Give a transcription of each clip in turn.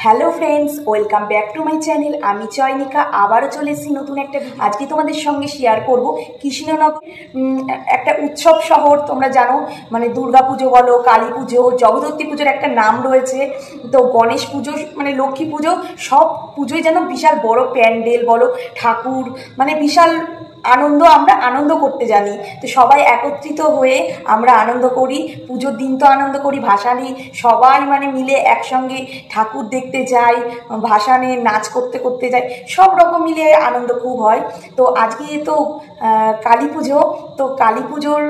Hello friends, welcome back to my channel. আমি চয়নিকা আবারও চলে এসেছি নতুন একটা। আজকে তোমাদের সঙ্গে শেয়ার করব কৃষ্ণনগর, একটা উৎসব শহর। তোমরা জানো, মানে দুর্গা পুজো বলো, কালী পুজো, জগদ্ধাত্রী পুজোর একটা নাম রয়েছে, তো গণেশ পুজো, মানে লক্ষ্মী পুজো, সব পুজোই যেন বিশাল বড় প্যান্ডেল বলো, ঠাকুর, মানে বিশাল আনন্দ। আমরা আনন্দ করতে জানি, তো সবাই একত্রিত হয়ে আমরা আনন্দ করি। পুজোর দিন তো আনন্দ করি, ভাসানি সবাই মানে মিলে একসঙ্গে ঠাকুর দেখতে যাই, ভাসানে নাচ করতে করতে যাই, সব রকম মিলে আনন্দ খুব হয়। তো আজকে তো কালী পুজো, তো কালী পুজোর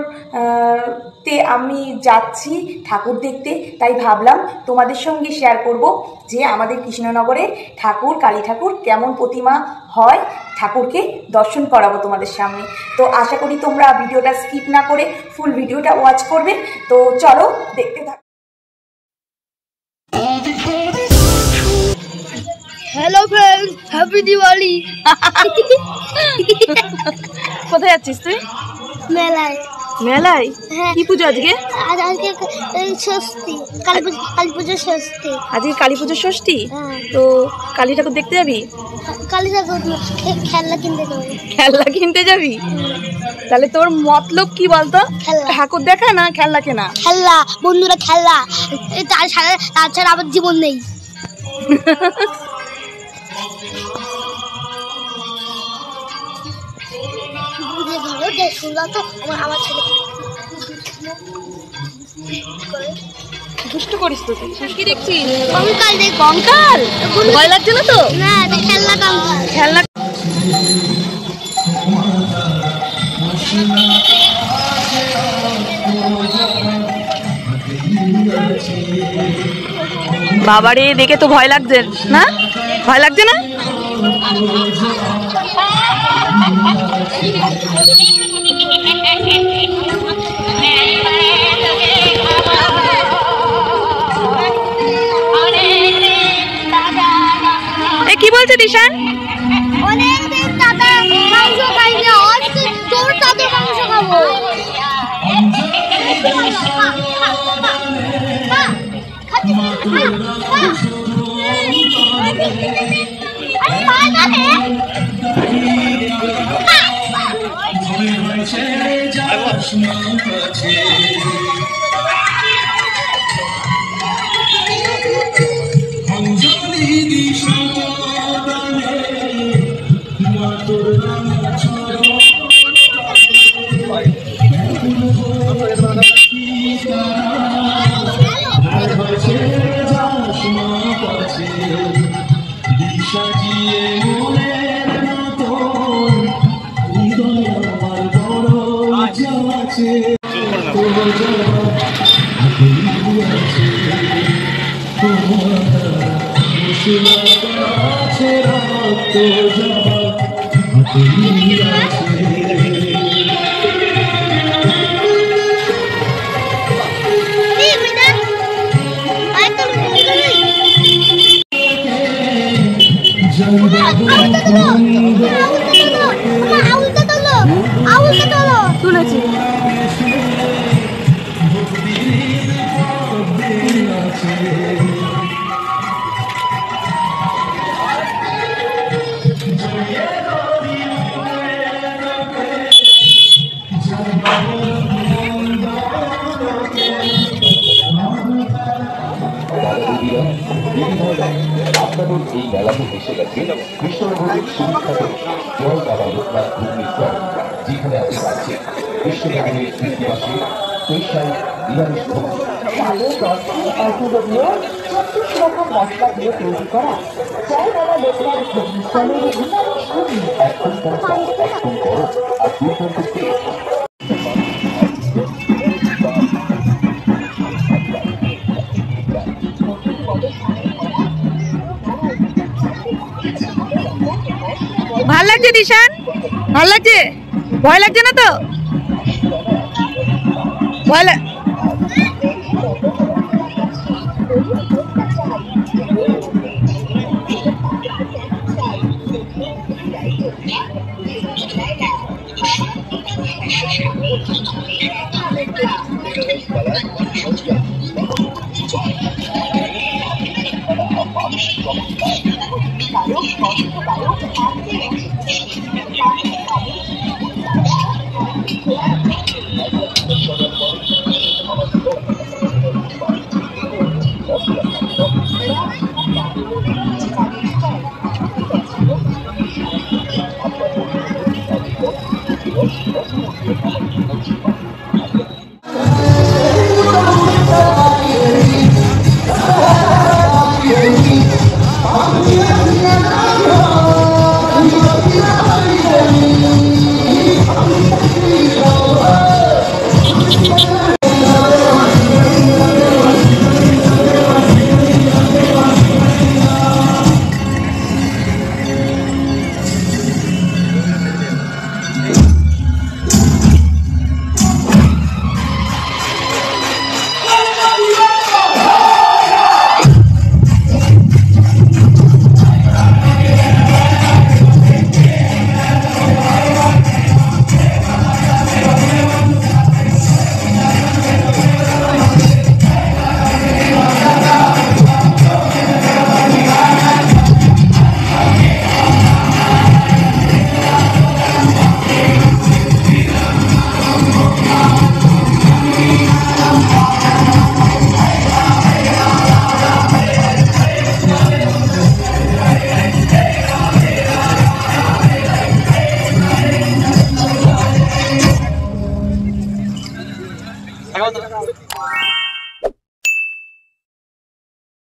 তে আমি যাচ্ছি ঠাকুর দেখতে, তাই ভাবলাম তোমাদের সঙ্গে শেয়ার করব যে আমাদের কৃষ্ণনগরে ঠাকুর, কালী ঠাকুর কেমন প্রতিমা হয়, ঠাকুরকে দর্শন করাবো তোমাদের সামনে। তো আশা করি তোমরা ভিডিওটা স্কিপ না করে ফুল ভিডিওটা ওয়াচ করবে। তো চলো দেখতে থাকো। Hello friends, happy Diwali. কোথায় যাচ্ছিস তুই? মেলায়। মেলায়? হ্যাঁ। কি পুজো আজকে? আজকে ষষ্ঠী, কালী পুজো ষষ্ঠী। আজকে কালী পুজোর ষষ্ঠী। হ্যাঁ। তো কালী ঠাকুর দেখতে যাবি? কালী ঠাকুর খেলনা কিনতে যাবো। খেলনা কিনতে যাবি? তাহলে তোর মতলব কি বলতো? খেলনা। ঠাকুর দেখা না খেলনা কেনা? খেলনা, বন্ধুরা খেলনা, তাছাড়া আমার জীবন নেই। আমার ছেলে দুষ্ট করিস তো তুই। কি দেখছিস? কঙ্কাল দেখ। কঙ্কাল? ভয় লাগছে না তো? না, খেলনা কঙ্কাল। খেলনা। বাবারে, দেখে তো ভয় লাগছে না? ভয় লাগছে না? কি বলছে দিশান? অনেকদিন দাদা মাংস খাই না, আজকে তোর সাথে মাংস খাবো। তুলেছি। আপনাদের এই মেলাতে এসে গেছে কৃষ্ণনগরের সুবিখ্যাত জয় বাবা লোকনাথ ঘূর্ণিঝড়, যেখানে আপনি পাচ্ছেন কৃষ্ণনগরের কৃষ্ণবাসী স্পেশাল নিরামিষ ভোজন। ছত্রিশ রকম মশলা দিয়ে তৈরি করা জয় বাবা লোকনাথ ঘূর্ণিঝড়ের নিরামিষ ভোজন। একদম তাজা, একদম গরম আর দুর্দান্ত টেস্ট। ভাল লাগছে দিশান? ভাল লাগছে? ভয় লাগছে না তো? ভয় মানসিক চমৎকার গায়ক কণ্ঠগায়ক